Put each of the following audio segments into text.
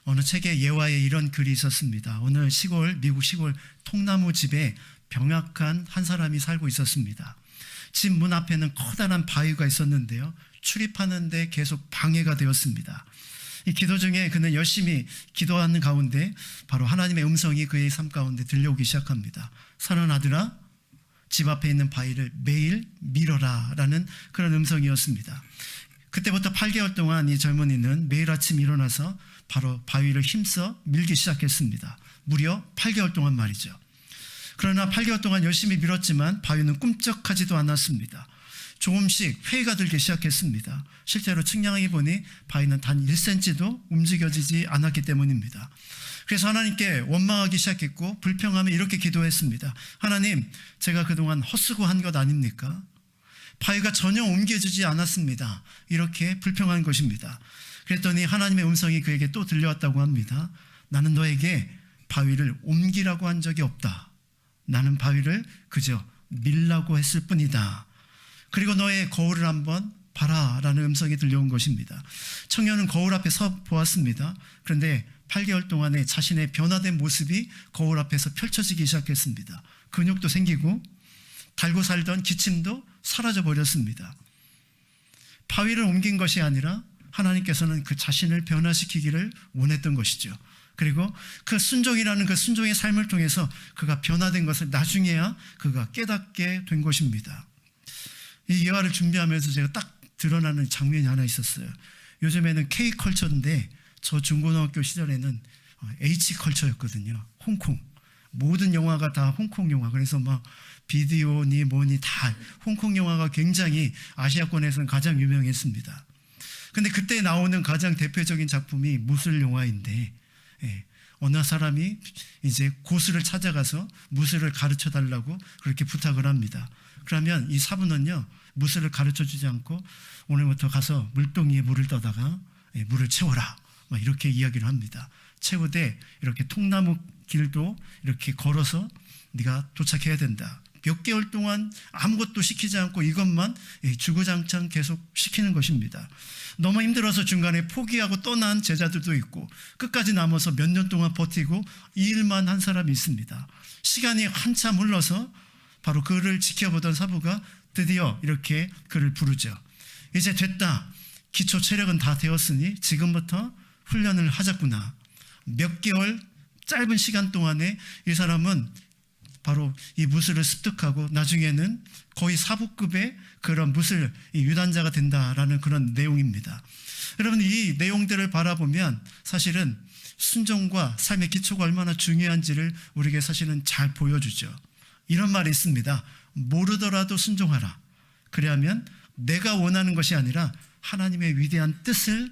어느 책에 예화에 이런 글이 있었습니다. 어느 미국 시골 통나무 집에 병약한 한 사람이 살고 있었습니다. 집 문 앞에는 커다란 바위가 있었는데요, 출입하는데 계속 방해가 되었습니다. 이 기도 중에 그는 열심히 기도하는 가운데 바로 하나님의 음성이 그의 삶 가운데 들려오기 시작합니다. 사는 아들아, 집 앞에 있는 바위를 매일 밀어라 라는 그런 음성이었습니다. 그때부터 8개월 동안 이 젊은이는 매일 아침 일어나서 바로 바위를 힘써 밀기 시작했습니다. 무려 8개월 동안 말이죠. 그러나 8개월 동안 열심히 밀었지만 바위는 꿈쩍하지도 않았습니다. 조금씩 회의가 들기 시작했습니다. 실제로 측량해 보니 바위는 단 1cm도 움직여지지 않았기 때문입니다. 그래서 하나님께 원망하기 시작했고 불평하며 이렇게 기도했습니다. 하나님, 제가 그동안 헛수고한 것 아닙니까? 바위가 전혀 옮겨지지 않았습니다. 이렇게 불평한 것입니다. 그랬더니 하나님의 음성이 그에게 또 들려왔다고 합니다. 나는 너에게 바위를 옮기라고 한 적이 없다. 나는 바위를 그저 밀라고 했을 뿐이다. 그리고 너의 거울을 한번 봐라 라는 음성이 들려온 것입니다. 청년은 거울 앞에 서 보았습니다. 그런데 8개월 동안에 자신의 변화된 모습이 거울 앞에서 펼쳐지기 시작했습니다. 근육도 생기고 달고 살던 기침도 사라져 버렸습니다. 바위를 옮긴 것이 아니라 하나님께서는 그 자신을 변화시키기를 원했던 것이죠. 그리고 그 순종이라는 그 순종의 삶을 통해서 그가 변화된 것을 나중에야 그가 깨닫게 된 것입니다. 이 예화를 준비하면서 제가 딱 드러나는 장면이 하나 있었어요. 요즘에는 K컬처인데 저 중고등학교 시절에는 H컬처였거든요. 홍콩. 모든 영화가 다 홍콩 영화. 그래서 막 비디오니 뭐니 다 홍콩 영화가 굉장히 아시아권에서는 가장 유명했습니다. 근데 그때 나오는 가장 대표적인 작품이 무술 영화인데, 어느 사람이 이제 고수를 찾아가서 무술을 가르쳐 달라고 그렇게 부탁을 합니다. 그러면 이 사부는요, 무술을 가르쳐 주지 않고 오늘부터 가서 물동이에 물을 떠다가 물을 채워라, 막 이렇게 이야기를 합니다. 채우되 이렇게 통나무 길도 이렇게 걸어서 네가 도착해야 된다. 몇 개월 동안 아무것도 시키지 않고 이것만 주구장창 계속 시키는 것입니다. 너무 힘들어서 중간에 포기하고 떠난 제자들도 있고 끝까지 남아서 몇 년 동안 버티고 이 일만 한 사람이 있습니다. 시간이 한참 흘러서 바로 그를 지켜보던 사부가 드디어 이렇게 그를 부르죠. 이제 됐다. 기초 체력은 다 되었으니 지금부터 훈련을 하자꾸나. 몇 개월 짧은 시간 동안에 이 사람은 바로 이 무술을 습득하고 나중에는 거의 사부급의 그런 무술 유단자가 된다라는 그런 내용입니다. 여러분, 이 내용들을 바라보면 사실은 순종과 삶의 기초가 얼마나 중요한지를 우리에게 사실은 잘 보여주죠. 이런 말이 있습니다. 모르더라도 순종하라. 그래야면 내가 원하는 것이 아니라 하나님의 위대한 뜻을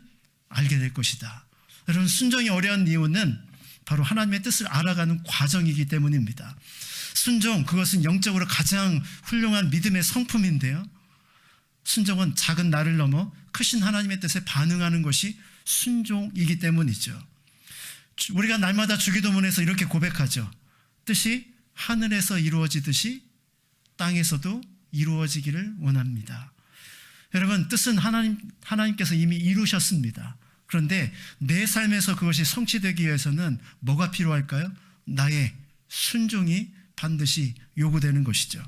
알게 될 것이다. 여러분, 순종이 어려운 이유는 바로 하나님의 뜻을 알아가는 과정이기 때문입니다. 순종, 그것은 영적으로 가장 훌륭한 믿음의 성품인데요, 순종은 작은 나를 넘어 크신 하나님의 뜻에 반응하는 것이 순종이기 때문이죠. 우리가 날마다 주기도문에서 이렇게 고백하죠. 뜻이 하늘에서 이루어지듯이 땅에서도 이루어지기를 원합니다. 여러분, 뜻은 하나님께서 이미 이루셨습니다. 그런데 내 삶에서 그것이 성취되기 위해서는 뭐가 필요할까요? 나의 순종이 반드시 요구되는 것이죠.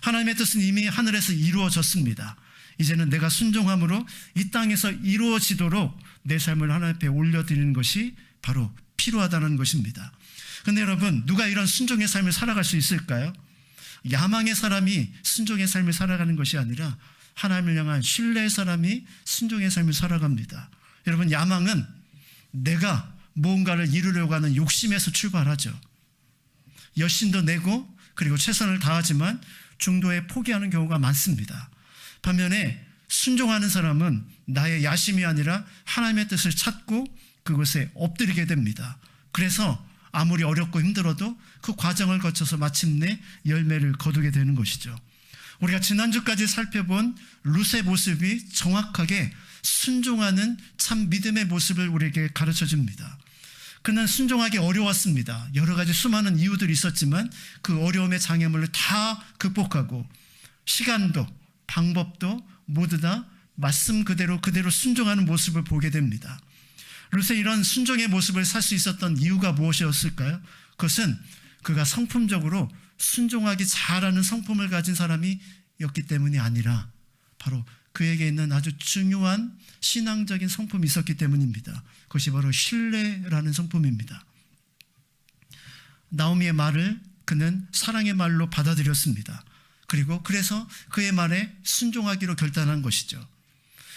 하나님의 뜻은 이미 하늘에서 이루어졌습니다. 이제는 내가 순종함으로 이 땅에서 이루어지도록 내 삶을 하나님 앞에 올려드리는 것이 바로 필요하다는 것입니다. 그런데 여러분, 누가 이런 순종의 삶을 살아갈 수 있을까요? 야망의 사람이 순종의 삶을 살아가는 것이 아니라 하나님을 향한 신뢰의 사람이 순종의 삶을 살아갑니다. 여러분, 야망은 내가 무언가를 이루려고 하는 욕심에서 출발하죠. 열심도 내고 그리고 최선을 다하지만 중도에 포기하는 경우가 많습니다. 반면에 순종하는 사람은 나의 야심이 아니라 하나님의 뜻을 찾고 그것에 엎드리게 됩니다. 그래서 아무리 어렵고 힘들어도 그 과정을 거쳐서 마침내 열매를 거두게 되는 것이죠. 우리가 지난주까지 살펴본 룻의 모습이 정확하게 순종하는 참 믿음의 모습을 우리에게 가르쳐 줍니다. 그는 순종하기 어려웠습니다. 여러 가지 수많은 이유들이 있었지만 그 어려움의 장애물을 다 극복하고 시간도 방법도 모두 다 말씀 그대로 순종하는 모습을 보게 됩니다. 룻의 이런 순종의 모습을 살 수 있었던 이유가 무엇이었을까요? 그것은 그가 성품적으로 순종하기 잘하는 성품을 가진 사람이었기 때문이 아니라 바로 그에게 있는 아주 중요한 신앙적인 성품이 있었기 때문입니다. 그것이 바로 신뢰라는 성품입니다. 나오미의 말을 그는 사랑의 말로 받아들였습니다. 그리고 그래서 그의 말에 순종하기로 결단한 것이죠.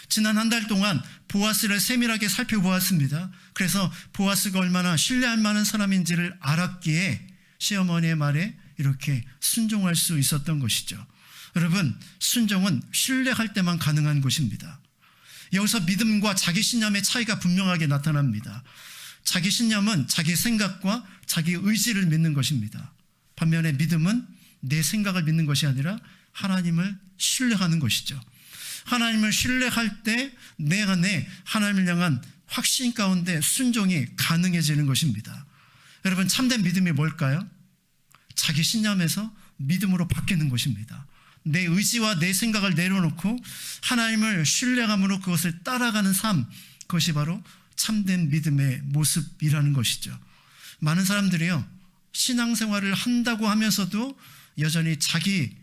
지난 한 달 동안 보아스를 세밀하게 살펴보았습니다. 그래서 보아스가 얼마나 신뢰할 만한 사람인지를 알았기에 시어머니의 말에 이렇게 순종할 수 있었던 것이죠. 여러분, 순종은 신뢰할 때만 가능한 것입니다. 여기서 믿음과 자기 신념의 차이가 분명하게 나타납니다. 자기 신념은 자기 생각과 자기 의지를 믿는 것입니다. 반면에 믿음은 내 생각을 믿는 것이 아니라 하나님을 신뢰하는 것이죠. 하나님을 신뢰할 때 내 안에 하나님을 향한 확신 가운데 순종이 가능해지는 것입니다. 여러분, 참된 믿음이 뭘까요? 자기 신념에서 믿음으로 바뀌는 것입니다. 내 의지와 내 생각을 내려놓고 하나님을 신뢰함으로 그것을 따라가는 삶, 그것이 바로 참된 믿음의 모습이라는 것이죠. 많은 사람들이요, 신앙생활을 한다고 하면서도 여전히 자기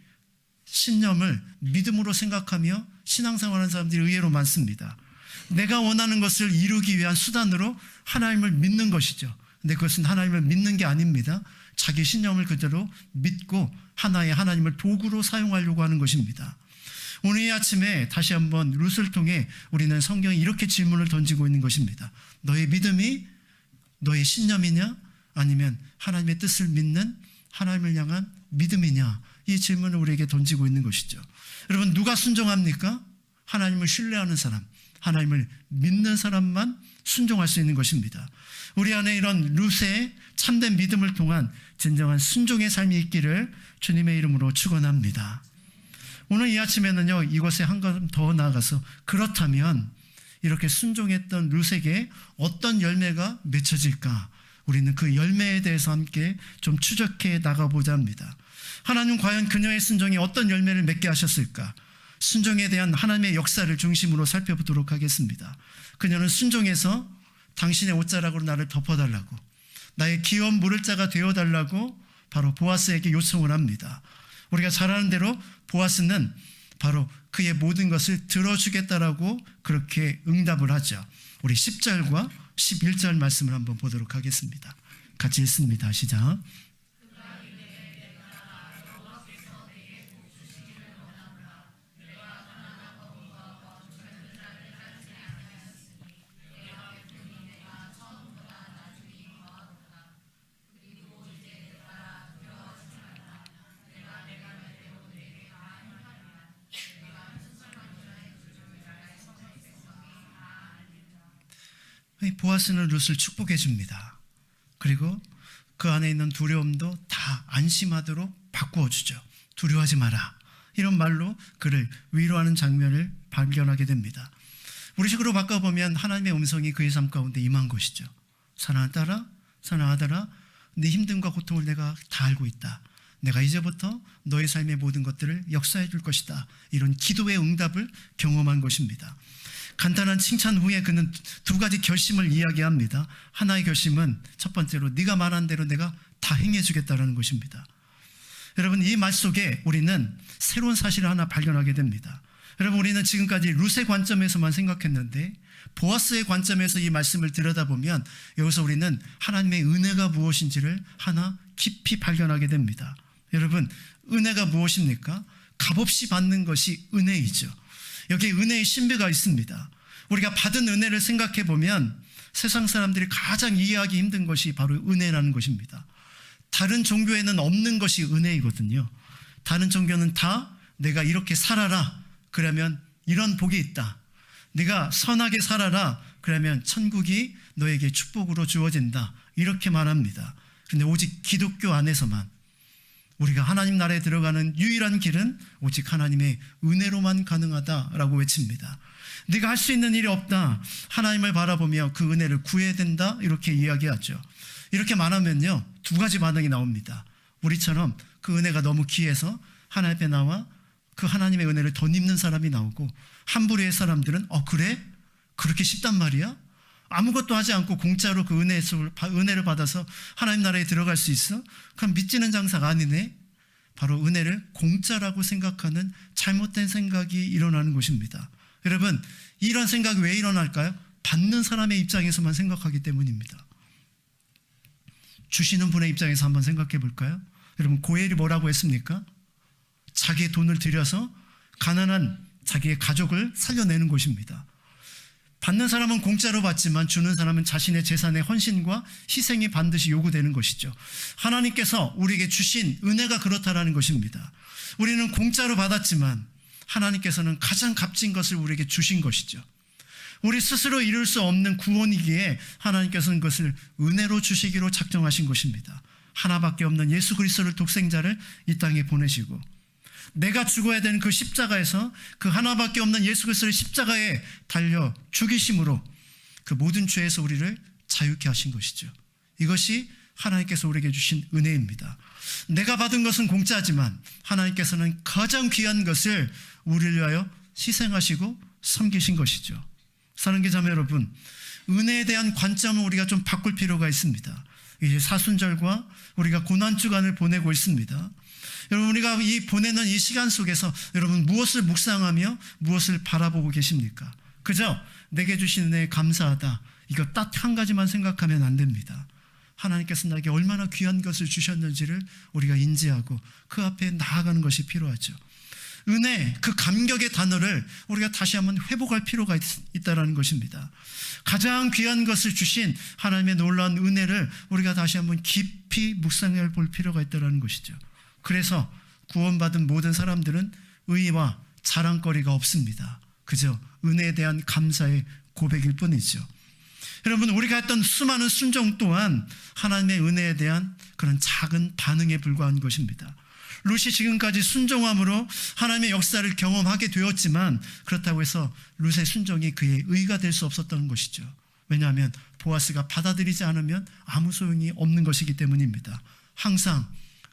신념을 믿음으로 생각하며 신앙생활하는 사람들이 의외로 많습니다. 내가 원하는 것을 이루기 위한 수단으로 하나님을 믿는 것이죠. 근데 그것은 하나님을 믿는 게 아닙니다. 자기 신념을 그대로 믿고 하나의 하나님을 도구로 사용하려고 하는 것입니다. 오늘 이 아침에 다시 한번 룻을 통해 우리는 성경에 이렇게 질문을 던지고 있는 것입니다. 너의 믿음이 너의 신념이냐? 아니면 하나님의 뜻을 믿는 하나님을 향한 믿음이냐? 이 질문을 우리에게 던지고 있는 것이죠. 여러분, 누가 순종합니까? 하나님을 신뢰하는 사람, 하나님을 믿는 사람만 순종할 수 있는 것입니다. 우리 안에 이런 룻의 참된 믿음을 통한 진정한 순종의 삶이 있기를 주님의 이름으로 축원합니다. 오늘 이 아침에는요, 이것에 한 걸음 더 나아가서 그렇다면 이렇게 순종했던 룻에게 어떤 열매가 맺혀질까? 우리는 그 열매에 대해서 함께 좀 추적해 나가보자 합니다. 하나님 과연 그녀의 순종이 어떤 열매를 맺게 하셨을까? 순종에 대한 하나님의 역사를 중심으로 살펴보도록 하겠습니다. 그녀는 순종해서 당신의 옷자락으로 나를 덮어달라고, 나의 귀여운 물을 자가 되어달라고 바로 보아스에게 요청을 합니다. 우리가 잘 아는 대로 보아스는 바로 그의 모든 것을 들어주겠다라고 그렇게 응답을 하죠. 우리 10절과 11절 말씀을 한번 보도록 하겠습니다. 같이 읽습니다. 시작. 보아스는 룻을 축복해 줍니다. 그리고 그 안에 있는 두려움도 다 안심하도록 바꾸어 주죠. 두려워하지 마라, 이런 말로 그를 위로하는 장면을 발견하게 됩니다. 우리 식으로 바꿔보면 하나님의 음성이 그의 삶 가운데 임한 것이죠. 사랑하는 딸아, 사랑하는 아들아, 네 힘듦과 고통을 내가 다 알고 있다. 내가 이제부터 너의 삶의 모든 것들을 역사해 줄 것이다. 이런 기도의 응답을 경험한 것입니다. 간단한 칭찬 후에 그는 두 가지 결심을 이야기합니다. 하나의 결심은 첫 번째로 네가 말한 대로 내가 다 행해 주겠다라는 것입니다. 여러분, 이 말 속에 우리는 새로운 사실을 하나 발견하게 됩니다. 여러분, 우리는 지금까지 룻의 관점에서만 생각했는데 보아스의 관점에서 이 말씀을 들여다보면 여기서 우리는 하나님의 은혜가 무엇인지를 하나 깊이 발견하게 됩니다. 여러분, 은혜가 무엇입니까? 값없이 받는 것이 은혜이죠. 여기에 은혜의 신비가 있습니다. 우리가 받은 은혜를 생각해 보면 세상 사람들이 가장 이해하기 힘든 것이 바로 은혜라는 것입니다. 다른 종교에는 없는 것이 은혜이거든요. 다른 종교는 다 내가 이렇게 살아라, 그러면 이런 복이 있다. 네가 선하게 살아라, 그러면 천국이 너에게 축복으로 주어진다, 이렇게 말합니다. 그런데 오직 기독교 안에서만 우리가 하나님 나라에 들어가는 유일한 길은 오직 하나님의 은혜로만 가능하다라고 외칩니다. 네가 할 수 있는 일이 없다, 하나님을 바라보며 그 은혜를 구해야 된다, 이렇게 이야기하죠. 이렇게 말하면요, 두 가지 반응이 나옵니다. 우리처럼 그 은혜가 너무 귀해서 하나님 앞에 나와 그 하나님의 은혜를 덧입는 사람이 나오고, 함부로의 사람들은 그래? 그렇게 쉽단 말이야? 아무것도 하지 않고 공짜로 그 은혜를 받아서 하나님 나라에 들어갈 수 있어? 그럼 믿지는 장사가 아니네. 바로 은혜를 공짜라고 생각하는 잘못된 생각이 일어나는 것입니다. 여러분, 이런 생각이 왜 일어날까요? 받는 사람의 입장에서만 생각하기 때문입니다. 주시는 분의 입장에서 한번 생각해 볼까요? 여러분, 고엘이 뭐라고 했습니까? 자기의 돈을 들여서 가난한 자기의 가족을 살려내는 것입니다. 받는 사람은 공짜로 받지만 주는 사람은 자신의 재산의 헌신과 희생이 반드시 요구되는 것이죠. 하나님께서 우리에게 주신 은혜가 그렇다라는 것입니다. 우리는 공짜로 받았지만 하나님께서는 가장 값진 것을 우리에게 주신 것이죠. 우리 스스로 이룰 수 없는 구원이기에 하나님께서는 그것을 은혜로 주시기로 작정하신 것입니다. 하나밖에 없는 예수 그리스도를 독생자를 이 땅에 보내시고 내가 죽어야 되는 그 십자가에서 그 하나밖에 없는 예수 그리스도를 십자가에 달려 죽이심으로 그 모든 죄에서 우리를 자유케 하신 것이죠. 이것이 하나님께서 우리에게 주신 은혜입니다. 내가 받은 것은 공짜지만 하나님께서는 가장 귀한 것을 우리를 위하여 희생하시고 섬기신 것이죠. 사랑하는 자매 여러분, 은혜에 대한 관점을 우리가 좀 바꿀 필요가 있습니다. 이제 사순절과 우리가 고난주간을 보내고 있습니다. 여러분, 우리가 보내는 이 시간 속에서 여러분 무엇을 묵상하며 무엇을 바라보고 계십니까? 그저 내게 주신 은혜에 감사하다, 이거 딱 한 가지만 생각하면 안 됩니다. 하나님께서 나에게 얼마나 귀한 것을 주셨는지를 우리가 인지하고 그 앞에 나아가는 것이 필요하죠. 은혜, 그 감격의 단어를 우리가 다시 한번 회복할 필요가 있다는 것입니다. 가장 귀한 것을 주신 하나님의 놀라운 은혜를 우리가 다시 한번 깊이 묵상해 볼 필요가 있다는 것이죠. 그래서 구원받은 모든 사람들은 의와 자랑거리가 없습니다. 그저 은혜에 대한 감사의 고백일 뿐이죠. 여러분, 우리가 했던 수많은 순종 또한 하나님의 은혜에 대한 그런 작은 반응에 불과한 것입니다. 룻이 지금까지 순종함으로 하나님의 역사를 경험하게 되었지만 그렇다고 해서 룻의 순종이 그의 의가 될 수 없었던 것이죠. 왜냐하면 보아스가 받아들이지 않으면 아무 소용이 없는 것이기 때문입니다. 항상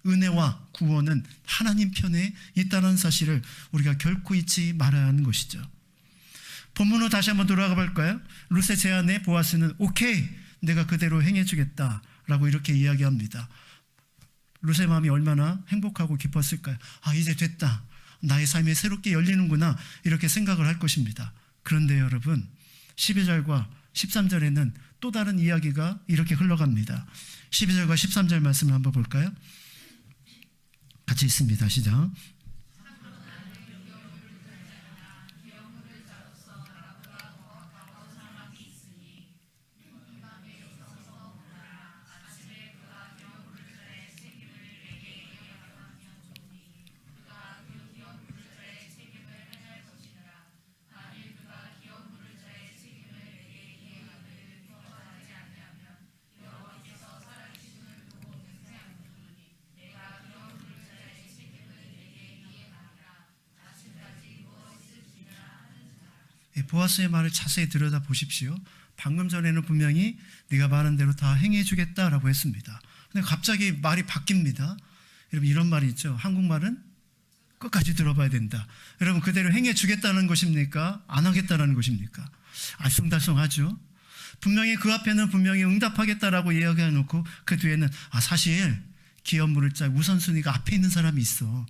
은혜와 구원은 하나님 편에 있다는 사실을 우리가 결코 잊지 말아야 하는 것이죠. 본문으로 다시 한번 돌아가 볼까요? 룻의 제안에 보아스는 오케이, 내가 그대로 행해주겠다라고 이렇게 이야기합니다. 룻의 마음이 얼마나 행복하고 기뻤을까요? 이제 됐다, 나의 삶이 새롭게 열리는구나, 이렇게 생각을 할 것입니다. 그런데 여러분, 12절과 13절에는 또 다른 이야기가 이렇게 흘러갑니다. 12절과 13절 말씀을 한번 볼까요? 같이 있습니다. 시작. 보아스의 말을 자세히 들여다 보십시오. 방금 전에는 분명히 네가 말한 대로 다 행해 주겠다라고 했습니다. 근데 갑자기 말이 바뀝니다. 여러분, 이런 말이 있죠. 한국말은 끝까지 들어봐야 된다. 여러분, 그대로 행해 주겠다는 것입니까? 안 하겠다는 것입니까? 알쏭달쏭하죠. 분명히 그 앞에는 분명히 응답하겠다라고 이야기해 놓고 그 뒤에는 사실 기업 물을 자 우선순위가 앞에 있는 사람이 있어.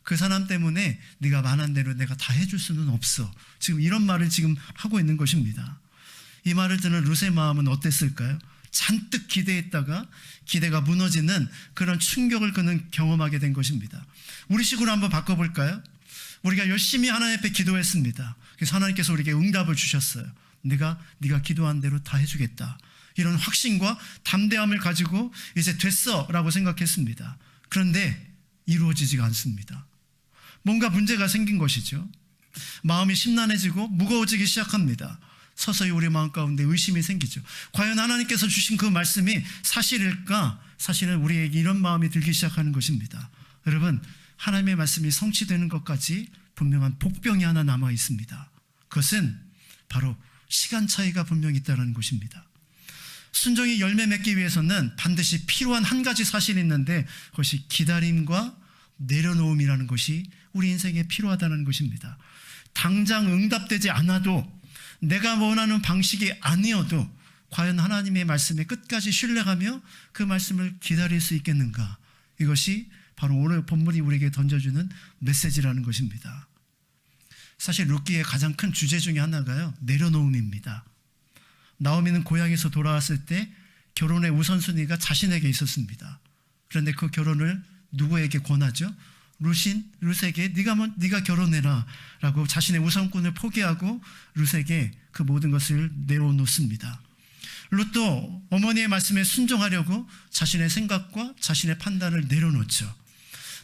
그 사람 때문에 네가 말한 대로 내가 다 해줄 수는 없어. 지금 이런 말을 지금 하고 있는 것입니다. 이 말을 듣는 룻의 마음은 어땠을까요? 잔뜩 기대했다가 기대가 무너지는 그런 충격을 그는 경험하게 된 것입니다. 우리 식으로 한번 바꿔볼까요? 우리가 열심히 하나님 앞에 기도했습니다. 그래서 하나님께서 우리에게 응답을 주셨어요. 네가 기도한 대로 다 해주겠다. 이런 확신과 담대함을 가지고 이제 됐어 라고 생각했습니다. 그런데 이루어지지가 않습니다. 뭔가 문제가 생긴 것이죠. 마음이 심란해지고 무거워지기 시작합니다. 서서히 우리 마음 가운데 의심이 생기죠. 과연 하나님께서 주신 그 말씀이 사실일까? 사실은 우리에게 이런 마음이 들기 시작하는 것입니다. 여러분, 하나님의 말씀이 성취되는 것까지 분명한 복병이 하나 남아 있습니다. 그것은 바로 시간 차이가 분명히 있다는 것입니다. 순종이 열매 맺기 위해서는 반드시 필요한 한 가지 사실이 있는데 그것이 기다림과 내려놓음이라는 것이 우리 인생에 필요하다는 것입니다. 당장 응답되지 않아도 내가 원하는 방식이 아니어도 과연 하나님의 말씀에 끝까지 신뢰하며 그 말씀을 기다릴 수 있겠는가? 이것이 바로 오늘 본문이 우리에게 던져주는 메시지라는 것입니다. 사실 룻기의 가장 큰 주제 중에 하나가요, 내려놓음입니다. 나오미는 고향에서 돌아왔을 때 결혼의 우선순위가 자신에게 있었습니다. 그런데 그 결혼을 누구에게 권하죠? 룻에게 네가 결혼해라 라고 자신의 우선권을 포기하고 룻에게 그 모든 것을 내려놓습니다. 룻도 어머니의 말씀에 순종하려고 자신의 생각과 자신의 판단을 내려놓죠.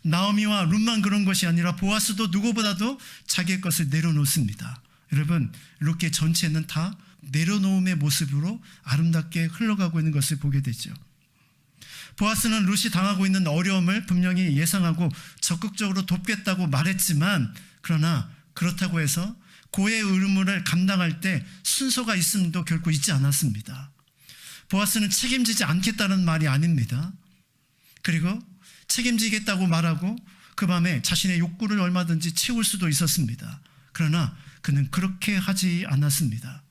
나오미와 룻만 그런 것이 아니라 보아스도 누구보다도 자기의 것을 내려놓습니다. 여러분, 룻의 전체는 다 내려놓음의 모습으로 아름답게 흘러가고 있는 것을 보게 되죠. 보아스는 룻이 당하고 있는 어려움을 분명히 예상하고 적극적으로 돕겠다고 말했지만, 그러나 그렇다고 해서 고의 의무를 감당할 때 순서가 있음도 결코 있지 않았습니다. 보아스는 책임지지 않겠다는 말이 아닙니다. 그리고 책임지겠다고 말하고 그 밤에 자신의 욕구를 얼마든지 채울 수도 있었습니다. 그러나 그는 그렇게 하지 않았습니다.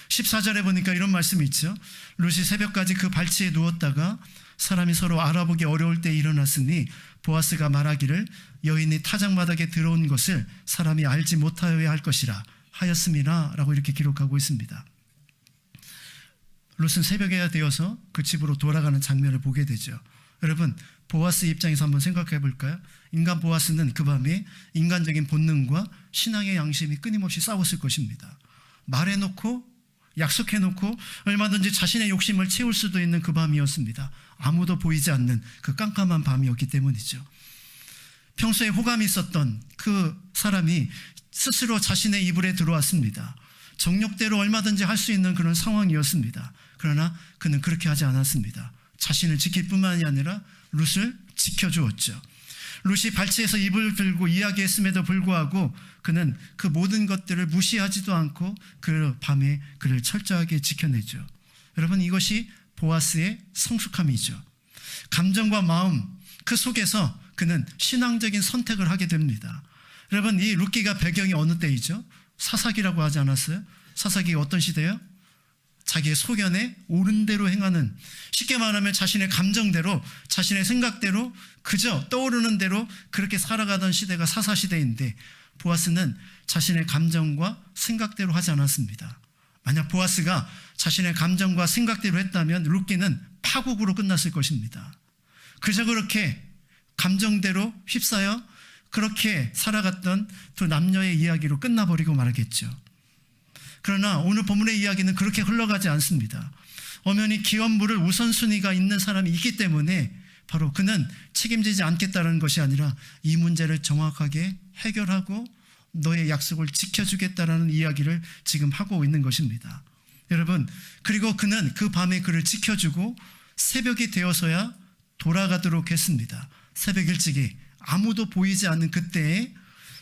14절에 보니까 이런 말씀이 있죠. 룻이 새벽까지 그 발치에 누웠다가 사람이 서로 알아보기 어려울 때 일어났으니 보아스가 말하기를 여인이 타작마당에 들어온 것을 사람이 알지 못하여야 할 것이라 하였음이라 라고 이렇게 기록하고 있습니다. 룻은 새벽에 되어서 그 집으로 돌아가는 장면을 보게 되죠. 여러분, 보아스 입장에서 한번 생각해 볼까요? 인간 보아스는 그 밤에 인간적인 본능과 신앙의 양심이 끊임없이 싸웠을 것입니다. 말해놓고 약속해놓고 얼마든지 자신의 욕심을 채울 수도 있는 그 밤이었습니다. 아무도 보이지 않는 그 깜깜한 밤이었기 때문이죠. 평소에 호감이 있었던 그 사람이 스스로 자신의 이불에 들어왔습니다. 정욕대로 얼마든지 할 수 있는 그런 상황이었습니다. 그러나 그는 그렇게 하지 않았습니다. 자신을 지킬 뿐만이 아니라 룻을 지켜주었죠. 룻이 발치에서 입을 들고 이야기했음에도 불구하고 그는 그 모든 것들을 무시하지도 않고 그 밤에 그를 철저하게 지켜내죠. 여러분, 이것이 보아스의 성숙함이죠. 감정과 마음, 그 속에서 그는 신앙적인 선택을 하게 됩니다. 여러분, 이 룻기가 배경이 어느 때이죠? 사사기라고 하지 않았어요? 사사기가 어떤 시대예요? 자기의 소견에 옳은 대로 행하는, 쉽게 말하면 자신의 감정대로, 자신의 생각대로, 그저 떠오르는 대로 그렇게 살아가던 시대가 사사시대인데, 보아스는 자신의 감정과 생각대로 하지 않았습니다. 만약 보아스가 자신의 감정과 생각대로 했다면 룻기는 파국으로 끝났을 것입니다. 그저 그렇게 감정대로 휩싸여 그렇게 살아갔던 두 남녀의 이야기로 끝나버리고 말겠죠. 그러나 오늘 본문의 이야기는 그렇게 흘러가지 않습니다. 엄연히 기업물을 우선순위가 있는 사람이 있기 때문에 바로 그는 책임지지 않겠다는 것이 아니라 이 문제를 정확하게 해결하고 너의 약속을 지켜주겠다라는 이야기를 지금 하고 있는 것입니다. 여러분, 그리고 그는 그 밤에 그를 지켜주고 새벽이 되어서야 돌아가도록 했습니다. 새벽 일찍이 아무도 보이지 않는 그때에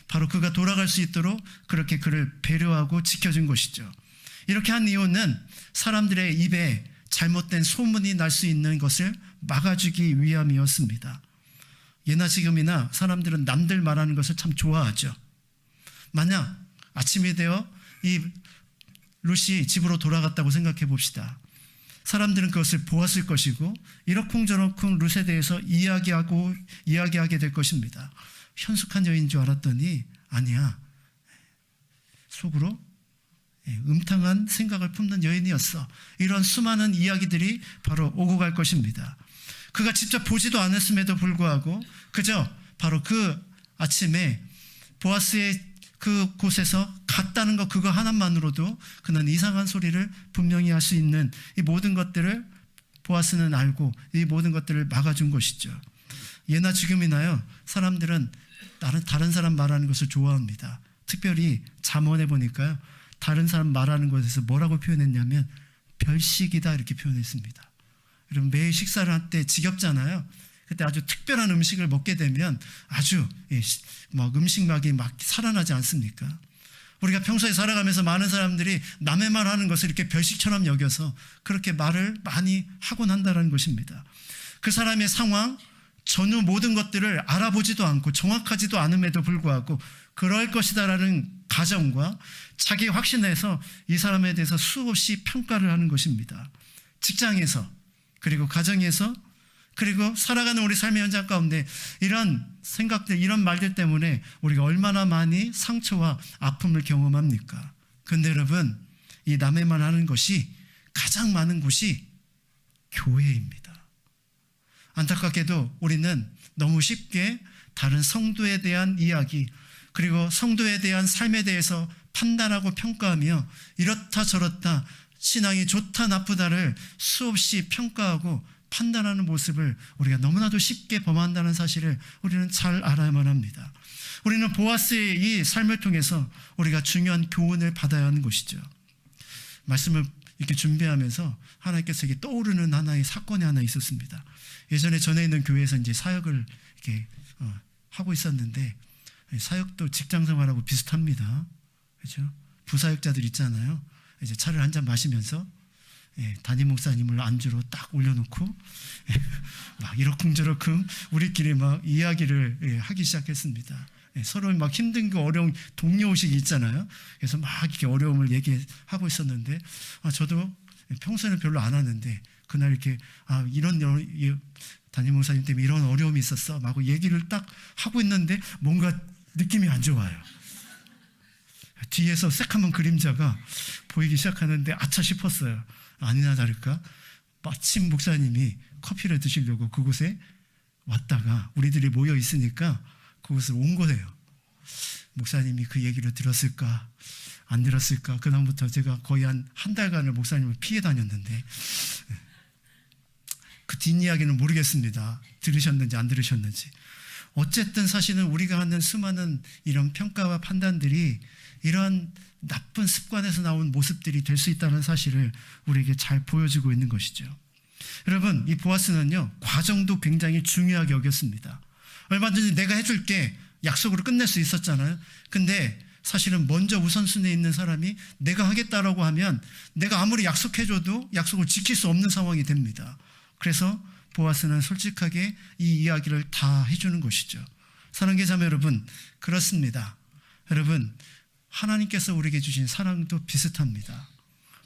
바로 그가 돌아갈 수 있도록 그렇게 그를 배려하고 지켜준 것이죠. 이렇게 한 이유는 사람들의 입에 잘못된 소문이 날 수 있는 것을 막아주기 위함이었습니다. 예나 지금이나 사람들은 남들 말하는 것을 참 좋아하죠. 만약 아침이 되어 이 룻이 집으로 돌아갔다고 생각해 봅시다. 사람들은 그것을 보았을 것이고 이러쿵저러쿵 룻에 대해서 이야기하게 될 것입니다. 현숙한 여인인 줄 알았더니 아니야, 속으로 음탕한 생각을 품는 여인이었어. 이런 수많은 이야기들이 바로 오고 갈 것입니다. 그가 직접 보지도 않았음에도 불구하고 그저 바로 그 아침에 보아스의 그 곳에서 갔다는 것, 그거 하나만으로도 그는 이상한 소리를 분명히 할 수 있는 이 모든 것들을 보아스는 알고 이 모든 것들을 막아준 것이죠. 예나 지금이나요, 사람들은 다른 사람 말하는 것을 좋아합니다. 특별히 잠언에 보니까요, 다른 사람 말하는 것에서 뭐라고 표현했냐면 별식이다 이렇게 표현했습니다. 여러분, 매일 식사를 할 때 지겹잖아요. 그때 아주 특별한 음식을 먹게 되면 아주 막 음식막이 막 살아나지 않습니까? 우리가 평소에 살아가면서 많은 사람들이 남의 말하는 것을 이렇게 별식처럼 여겨서 그렇게 말을 많이 하곤 한다는 것입니다. 그 사람의 상황, 전후 모든 것들을 알아보지도 않고 정확하지도 않음에도 불구하고 그럴 것이다라는 가정과 자기 확신에서 이 사람에 대해서 수없이 평가를 하는 것입니다. 직장에서, 그리고 가정에서, 그리고 살아가는 우리 삶의 현장 가운데 이런 생각들, 이런 말들 때문에 우리가 얼마나 많이 상처와 아픔을 경험합니까? 근데 여러분, 이 남의 말 하는 것이 가장 많은 곳이 교회입니다. 안타깝게도 우리는 너무 쉽게 다른 성도에 대한 이야기, 그리고 성도에 대한 삶에 대해서 판단하고 평가하며 이렇다 저렇다, 신앙이 좋다 나쁘다를 수없이 평가하고 판단하는 모습을 우리가 너무나도 쉽게 범한다는 사실을 우리는 잘 알아야만 합니다. 우리는 보아스의 이 삶을 통해서 우리가 중요한 교훈을 받아야 하는 것이죠. 말씀을 이렇게 준비하면서 하나님께서 이게 떠오르는 하나의 사건이 하나 있었습니다. 예전에 전에 있는 교회에서 이제 사역을 이렇게 하고 있었는데, 사역도 직장 생활하고 비슷합니다. 그렇죠? 부사역자들 있잖아요. 이제 차를 한 잔 마시면서 담임 목사님을 안주로 딱 올려놓고 막 이러쿵저러쿵 우리끼리 막 이야기를 하기 시작했습니다. 서로 막 힘든 거 어려운 동료의식이 있잖아요. 그래서 막 이렇게 어려움을 얘기하고 있었는데, 저도 평소에는 별로 안 하는데 그날 이렇게 이런 담임 목사님 때문에 이런 어려움이 있었어 막 얘기를 딱 하고 있는데 뭔가 느낌이 안 좋아요. 뒤에서 새카만 그림자가 보이기 시작하는데 아차 싶었어요. 아니나 다를까 마침 목사님이 커피를 드시려고 그곳에 왔다가 우리들이 모여 있으니까 그곳을 온 거예요. 목사님이 그 얘기를 들었을까 안 들었을까. 그다음부터 제가 거의 한 달간을 목사님을 피해 다녔는데, 그 뒷이야기는 모르겠습니다. 들으셨는지 안 들으셨는지. 어쨌든 사실은 우리가 하는 수많은 이런 평가와 판단들이 이러한 나쁜 습관에서 나온 모습들이 될 수 있다는 사실을 우리에게 잘 보여주고 있는 것이죠. 여러분, 이 보아스는요, 과정도 굉장히 중요하게 여겼습니다. 얼마든지 내가 해줄게 약속으로 끝낼 수 있었잖아요. 근데 사실은 먼저 우선순위에 있는 사람이 내가 하겠다라고 하면 내가 아무리 약속해줘도 약속을 지킬 수 없는 상황이 됩니다. 그래서 보아스는 솔직하게 이 이야기를 다 해주는 것이죠. 사랑하는 자매 여러분, 그렇습니다. 여러분, 하나님께서 우리에게 주신 사랑도 비슷합니다.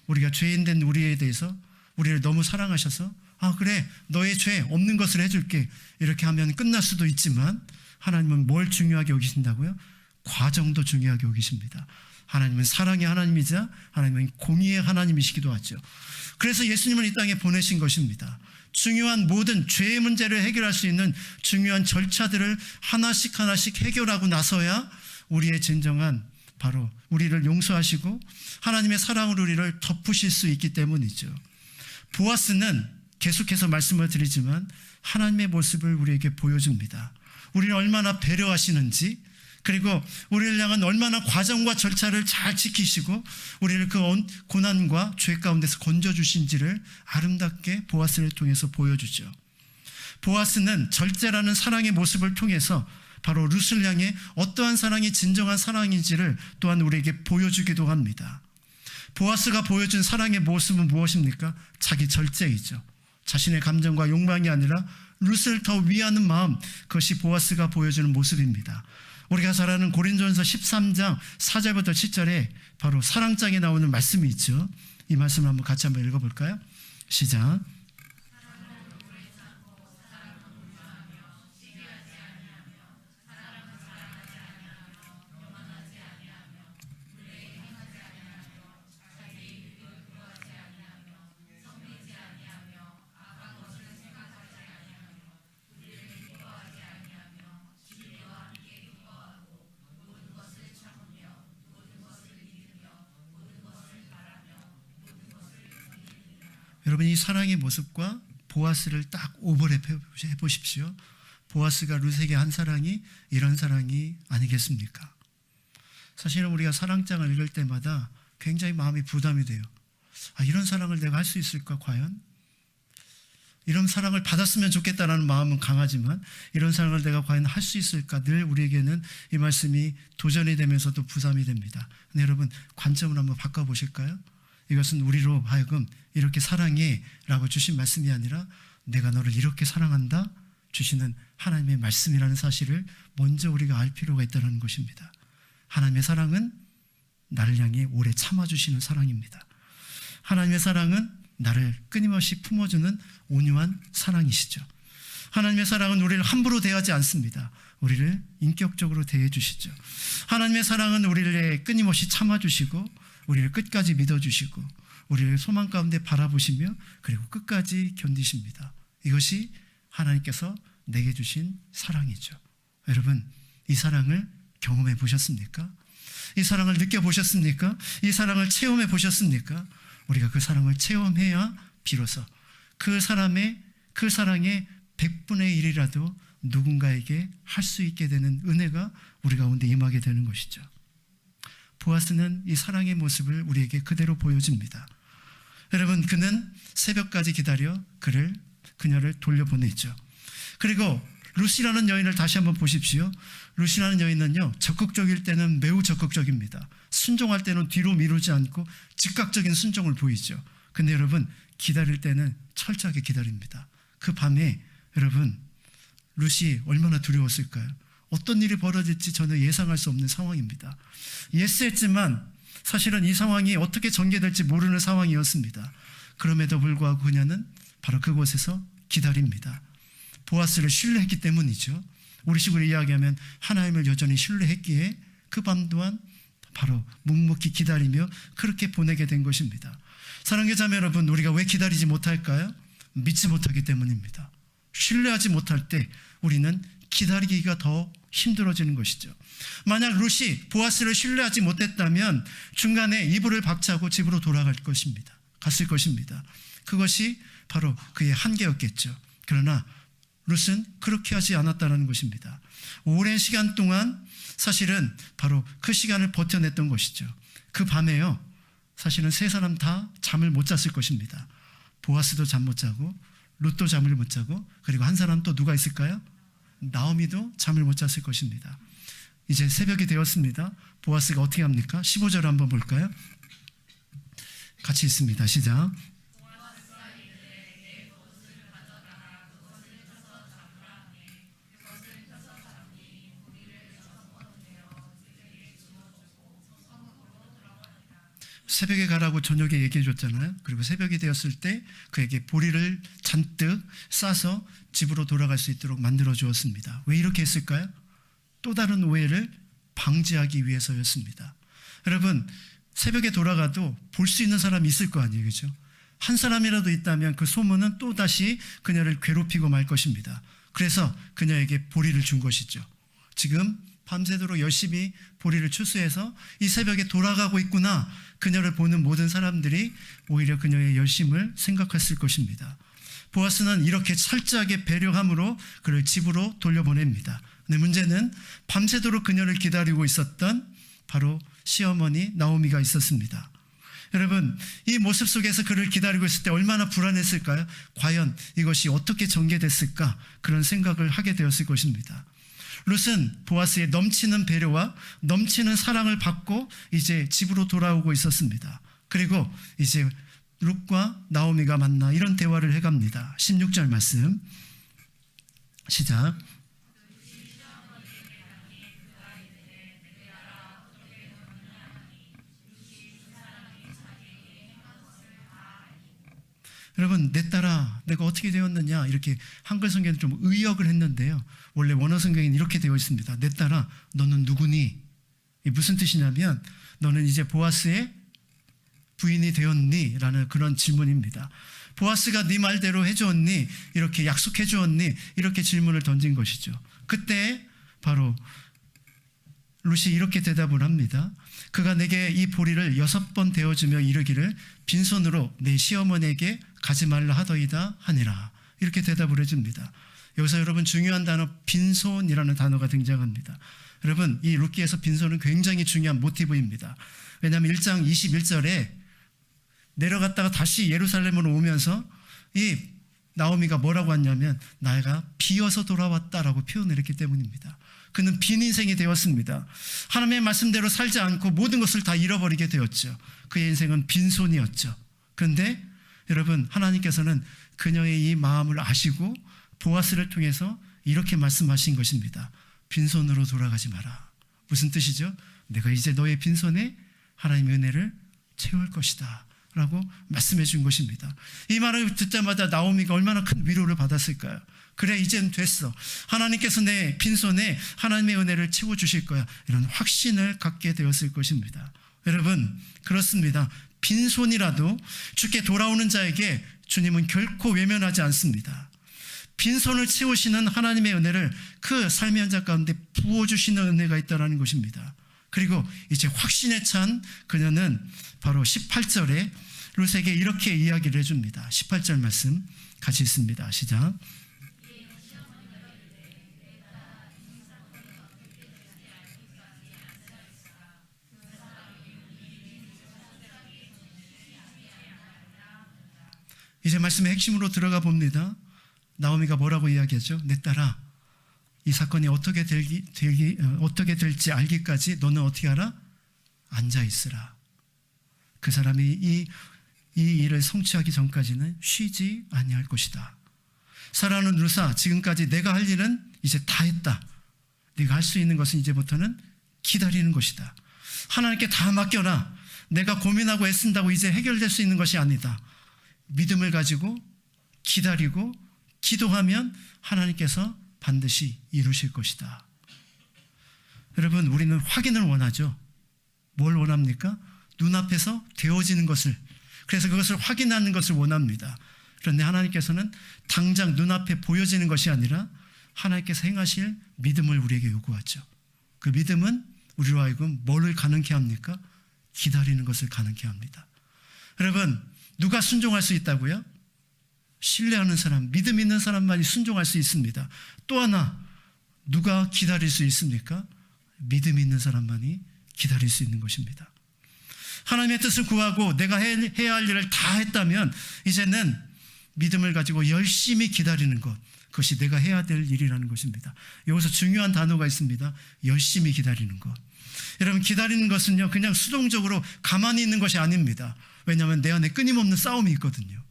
우리가 죄인된 우리에 대해서 우리를 너무 사랑하셔서 그래 너의 죄 없는 것을 해줄게 이렇게 하면 끝날 수도 있지만, 하나님은 뭘 중요하게 여기신다고요? 과정도 중요하게 여기십니다. 하나님은 사랑의 하나님이자 하나님은 공의의 하나님이시기도 하죠. 그래서 예수님을 이 땅에 보내신 것입니다. 중요한 모든 죄의 문제를 해결할 수 있는 중요한 절차들을 하나씩 하나씩 해결하고 나서야 우리의 진정한 바로 우리를 용서하시고 하나님의 사랑으로 우리를 덮으실 수 있기 때문이죠. 보아스는 계속해서 말씀을 드리지만 하나님의 모습을 우리에게 보여줍니다. 우리를 얼마나 배려하시는지, 그리고 우리를 향한 얼마나 과정과 절차를 잘 지키시고 우리를 그 고난과 죄 가운데서 건져주신지를 아름답게 보아스를 통해서 보여주죠. 보아스는 절제라는 사랑의 모습을 통해서 바로 룻을 향해 어떠한 사랑이 진정한 사랑인지를 또한 우리에게 보여주기도 합니다. 보아스가 보여준 사랑의 모습은 무엇입니까? 자기 절제이죠. 자신의 감정과 욕망이 아니라 룻을 더 위하는 마음, 그것이 보아스가 보여주는 모습입니다. 우리가 잘 아는 고린도전서 13장 4절부터 7절에 바로 사랑장에 나오는 말씀이 있죠. 이 말씀을 한번 같이 한번 읽어볼까요? 시작. 여러분, 이 사랑의 모습과 보아스를 딱 오버랩해 보십시오. 보아스가 룻에게 한 사랑이 이런 사랑이 아니겠습니까? 사실은 우리가 사랑장을 읽을 때마다 굉장히 마음이 부담이 돼요. 이런 사랑을 내가 할 수 있을까 과연? 이런 사랑을 받았으면 좋겠다라는 마음은 강하지만 이런 사랑을 내가 과연 할 수 있을까? 늘 우리에게는 이 말씀이 도전이 되면서도 부담이 됩니다. 근데 여러분, 관점을 한번 바꿔보실까요? 이것은 우리로 하여금 이렇게 사랑해 라고 주신 말씀이 아니라 내가 너를 이렇게 사랑한다, 주시는 하나님의 말씀이라는 사실을 먼저 우리가 알 필요가 있다는 것입니다. 하나님의 사랑은 나를 향해 오래 참아주시는 사랑입니다. 하나님의 사랑은 나를 끊임없이 품어주는 온유한 사랑이시죠. 하나님의 사랑은 우리를 함부로 대하지 않습니다. 우리를 인격적으로 대해주시죠. 하나님의 사랑은 우리를 끊임없이 참아주시고 우리를 끝까지 믿어주시고 우리를 소망 가운데 바라보시며 그리고 끝까지 견디십니다. 이것이 하나님께서 내게 주신 사랑이죠. 여러분, 이 사랑을 경험해 보셨습니까? 이 사랑을 느껴보셨습니까? 이 사랑을 체험해 보셨습니까? 우리가 그 사랑을 체험해야 비로소 그 사랑의 100분의 1이라도 누군가에게 할 수 있게 되는 은혜가 우리 가운데 임하게 되는 것이죠. 보아스는 이 사랑의 모습을 우리에게 그대로 보여줍니다. 여러분, 그는 새벽까지 기다려 그녀를 돌려보냈죠. 그리고 루시라는 여인을 다시 한번 보십시오. 루시라는 여인은요, 적극적일 때는 매우 적극적입니다. 순종할 때는 뒤로 미루지 않고 즉각적인 순종을 보이죠. 근데 여러분, 기다릴 때는 철저하게 기다립니다. 그 밤에 여러분, 루시 얼마나 두려웠을까요? 어떤 일이 벌어질지 전혀 예상할 수 없는 상황입니다. 예스했지만 사실은 이 상황이 어떻게 전개될지 모르는 상황이었습니다. 그럼에도 불구하고 그녀는 바로 그곳에서 기다립니다. 보아스를 신뢰했기 때문이죠. 우리식으로 이야기하면 하나님을 여전히 신뢰했기에 그 밤 또한 바로 묵묵히 기다리며 그렇게 보내게 된 것입니다. 사랑하는 자매 여러분, 우리가 왜 기다리지 못할까요? 믿지 못하기 때문입니다. 신뢰하지 못할 때 우리는 기다리기가 더 힘들어지는 것이죠. 만약 루시 보아스를 신뢰하지 못했다면 중간에 이불을 박차고 집으로 돌아갈 것입니다. 갔을 것입니다. 그것이 바로 그의 한계였겠죠. 그러나 룻은 그렇게 하지 않았다는 것입니다. 오랜 시간 동안 사실은 바로 그 시간을 버텨냈던 것이죠. 그 밤에요, 사실은 세 사람 다 잠을 못 잤을 것입니다. 보아스도 잠 못 자고 룻도 잠을 못 자고 그리고 한 사람 또 누가 있을까요? 나오미도 잠을 못 잤을 것입니다. 이제 새벽이 되었습니다. 보아스가 어떻게 합니까? 15절 한번 볼까요? 같이 있습니다. 시작. 새벽에 가라고 저녁에 얘기해 줬잖아요. 그리고 새벽이 되었을 때 그에게 보리를 잔뜩 싸서 집으로 돌아갈 수 있도록 만들어 주었습니다. 왜 이렇게 했을까요? 또 다른 오해를 방지하기 위해서였습니다. 여러분, 새벽에 돌아가도 볼 수 있는 사람이 있을 거 아니에요, 그렇죠? 한 사람이라도 있다면 그 소문은 또 다시 그녀를 괴롭히고 말 것입니다. 그래서 그녀에게 보리를 준 것이죠. 지금 밤새도록 열심히 보리를 추수해서 이 새벽에 돌아가고 있구나, 그녀를 보는 모든 사람들이 오히려 그녀의 열심을 생각했을 것입니다. 보아스는 이렇게 철저하게 배려함으로 그를 집으로 돌려보냅니다. 근데 문제는 밤새도록 그녀를 기다리고 있었던 바로 시어머니 나오미가 있었습니다. 여러분, 이 모습 속에서 그를 기다리고 있을 때 얼마나 불안했을까요? 과연 이것이 어떻게 전개됐을까? 그런 생각을 하게 되었을 것입니다. 룻은 보아스의 넘치는 배려와 넘치는 사랑을 받고 이제 집으로 돌아오고 있었습니다. 그리고 이제 룻과 나오미가 만나 이런 대화를 해갑니다. 16절 말씀 시작. 여러분, 내 딸아 내가 어떻게 되었느냐, 이렇게 한글 성경은 좀 의역을 했는데요, 원래 원어 성경에는 이렇게 되어 있습니다. 내 딸아 너는 누구니? 이게 무슨 뜻이냐면 너는 이제 보아스의 부인이 되었니? 라는 그런 질문입니다. 보아스가 네 말대로 해주었니? 이렇게 약속해 주었니? 이렇게 질문을 던진 것이죠. 그때 바로 룻이 이렇게 대답을 합니다. 그가 내게 이 보리를 6번 데워주며 이르기를 빈손으로 내 시어머니에게 가지 말라 하더이다 하니라. 이렇게 대답을 해줍니다. 여기서 여러분 중요한 단어 빈손이라는 단어가 등장합니다. 여러분, 이 룻기에서 빈손은 굉장히 중요한 모티브입니다. 왜냐하면 1장 21절에 내려갔다가 다시 예루살렘으로 오면서 이 나오미가 뭐라고 했냐면 나가 비어서 돌아왔다라고 표현을 했기 때문입니다. 그는 빈 인생이 되었습니다. 하나님의 말씀대로 살지 않고 모든 것을 다 잃어버리게 되었죠. 그의 인생은 빈손이었죠. 그런데 여러분, 하나님께서는 그녀의 이 마음을 아시고 보아스를 통해서 이렇게 말씀하신 것입니다. 빈손으로 돌아가지 마라. 무슨 뜻이죠? 내가 이제 너의 빈손에 하나님의 은혜를 채울 것이다 라고 말씀해 준 것입니다. 이 말을 듣자마자 나오미가 얼마나 큰 위로를 받았을까요? 그래, 이젠 됐어. 하나님께서 내 빈손에 하나님의 은혜를 채워주실 거야. 이런 확신을 갖게 되었을 것입니다. 여러분, 그렇습니다. 빈손이라도 주께 돌아오는 자에게 주님은 결코 외면하지 않습니다. 빈손을 채우시는 하나님의 은혜를 그 삶의 현장 가운데 부어주시는 은혜가 있다는 것입니다. 그리고 이제 확신에 찬 그녀는 바로 18절에 룻에게 이렇게 이야기를 해줍니다. 18절 말씀 같이 읽습니다. 시작. 이제 말씀의 핵심으로 들어가 봅니다. 나오미가 뭐라고 이야기하죠? 내 딸아, 이 사건이 어떻게 될지 알기까지 너는 어떻게 하라? 앉아있으라. 그 사람이 이 일을 성취하기 전까지는 쉬지 아니할 것이다. 사랑하는 룻아, 지금까지 내가 할 일은 이제 다 했다. 네가 할 수 있는 것은 이제부터는 기다리는 것이다. 하나님께 다 맡겨라. 내가 고민하고 애쓴다고 이제 해결될 수 있는 것이 아니다. 믿음을 가지고 기다리고 기도하면 하나님께서 반드시 이루실 것이다. 여러분, 우리는 확인을 원하죠. 뭘 원합니까? 눈앞에서 되어지는 것을, 그래서 그것을 확인하는 것을 원합니다. 그런데 하나님께서는 당장 눈앞에 보여지는 것이 아니라 하나님께서 행하실 믿음을 우리에게 요구하죠. 그 믿음은 우리로 하여금 뭐를 가능케 합니까? 기다리는 것을 가능케 합니다. 여러분, 누가 순종할 수 있다고요? 신뢰하는 사람, 믿음 있는 사람만이 순종할 수 있습니다. 또 하나, 누가 기다릴 수 있습니까? 믿음 있는 사람만이 기다릴 수 있는 것입니다. 하나님의 뜻을 구하고 내가 해야 할 일을 다 했다면 이제는 믿음을 가지고 열심히 기다리는 것, 그것이 내가 해야 될 일이라는 것입니다. 여기서 중요한 단어가 있습니다. 열심히 기다리는 것. 여러분, 기다리는 것은요, 그냥 수동적으로 가만히 있는 것이 아닙니다. 왜냐하면 내 안에 끊임없는 싸움이 있거든요.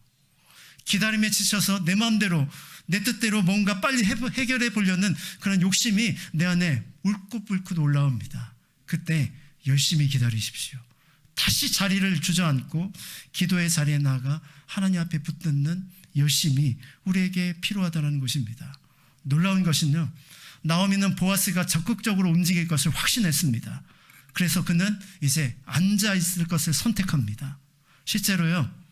기다림에 지쳐서 내 마음대로, 내 뜻대로 뭔가 빨리 해결해 보려는 그런 욕심이 내 안에 울긋불긋 올라옵니다. 그때 열심히 기다리십시오. 다시 자리를 주저앉고 기도의 자리에 나아가 하나님 앞에 붙드는 열심이 우리에게 필요하다는 것입니다. 놀라운 것은요, 나오미는 보아스가 적극적으로 움직일 것을 확신했습니다. 그래서 그는 이제 앉아있을 것을 선택합니다. 실제로요,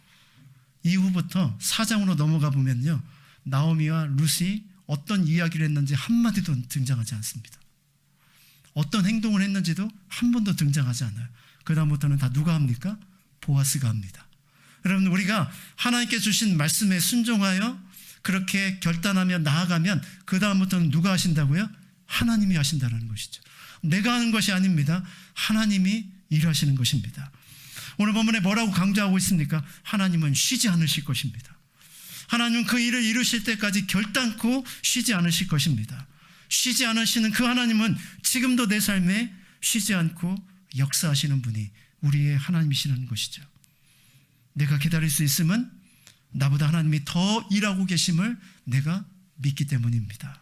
이후부터 4장으로 넘어가 보면요, 나오미와 룻이 어떤 이야기를 했는지 한마디도 등장하지 않습니다. 어떤 행동을 했는지도 한 번도 등장하지 않아요. 그 다음부터는 다 누가 합니까? 보아스가 합니다. 여러분, 우리가 하나님께 주신 말씀에 순종하여 그렇게 결단하며 나아가면 그 다음부터는 누가 하신다고요? 하나님이 하신다는 것이죠. 내가 하는 것이 아닙니다. 하나님이 일하시는 것입니다. 오늘 본문에 뭐라고 강조하고 있습니까? 하나님은 쉬지 않으실 것입니다. 하나님은 그 일을 이루실 때까지 결단코 쉬지 않으실 것입니다. 쉬지 않으시는 그 하나님은 지금도 내 삶에 쉬지 않고 역사하시는 분이 우리의 하나님이시라는 것이죠. 내가 기다릴 수 있음은 나보다 하나님이 더 일하고 계심을 내가 믿기 때문입니다.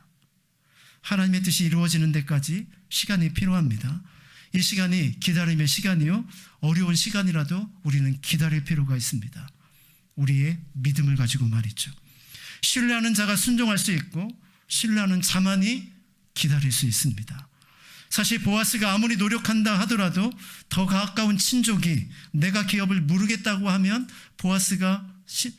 하나님의 뜻이 이루어지는 데까지 시간이 필요합니다. 이 시간이 기다림의 시간이요, 어려운 시간이라도 우리는 기다릴 필요가 있습니다. 우리의 믿음을 가지고 말이죠. 신뢰하는 자가 순종할 수 있고 신뢰하는 자만이 기다릴 수 있습니다. 사실 보아스가 아무리 노력한다 하더라도 더 가까운 친족이 내가 기업을 무르겠다고 하면 보아스가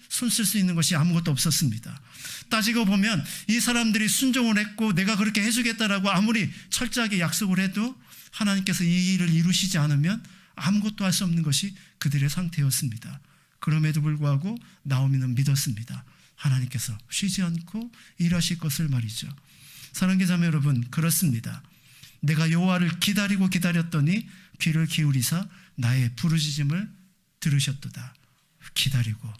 손쓸 수 있는 것이 아무것도 없었습니다. 따지고 보면 이 사람들이 순종을 했고 내가 그렇게 해주겠다라고 아무리 철저하게 약속을 해도 하나님께서 이 일을 이루시지 않으면 아무것도 할 수 없는 것이 그들의 상태였습니다. 그럼에도 불구하고 나오미는 믿었습니다. 하나님께서 쉬지 않고 일하실 것을 말이죠. 사랑하는 자매 여러분, 그렇습니다. 내가 여호와를 기다리고 기다렸더니 귀를 기울이사 나의 부르짖음을 들으셨도다. 기다리고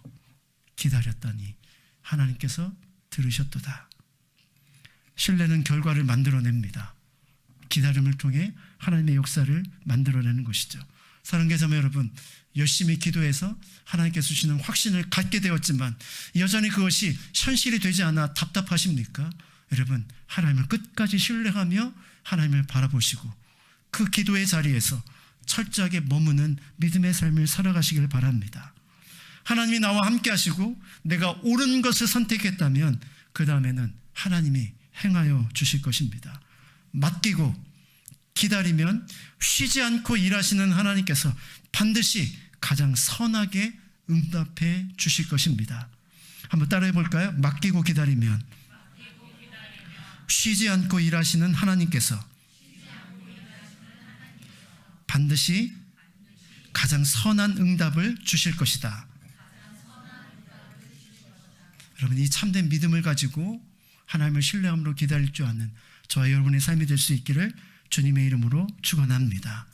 기다렸더니 하나님께서 들으셨도다. 신뢰는 결과를 만들어냅니다. 기다림을 통해 하나님의 역사를 만들어내는 것이죠. 사랑하는 자매 여러분, 열심히 기도해서 하나님께서 주시는 확신을 갖게 되었지만 여전히 그것이 현실이 되지 않아 답답하십니까? 여러분, 하나님을 끝까지 신뢰하며 하나님을 바라보시고 그 기도의 자리에서 철저하게 머무는 믿음의 삶을 살아가시길 바랍니다. 하나님이 나와 함께 하시고 내가 옳은 것을 선택했다면 그 다음에는 하나님이 행하여 주실 것입니다. 맡기고 기다리면 쉬지 않고 일하시는 하나님께서 반드시 가장 선하게 응답해 주실 것입니다. 한번 따라해 볼까요? 맡기고 기다리면 쉬지 않고 일하시는 하나님께서 반드시 가장 선한 응답을 주실 것이다. 여러분, 이 참된 믿음을 가지고 하나님을 신뢰함으로 기다릴 줄 아는 저와 여러분의 삶이 될 수 있기를 주님의 이름으로 축원합니다.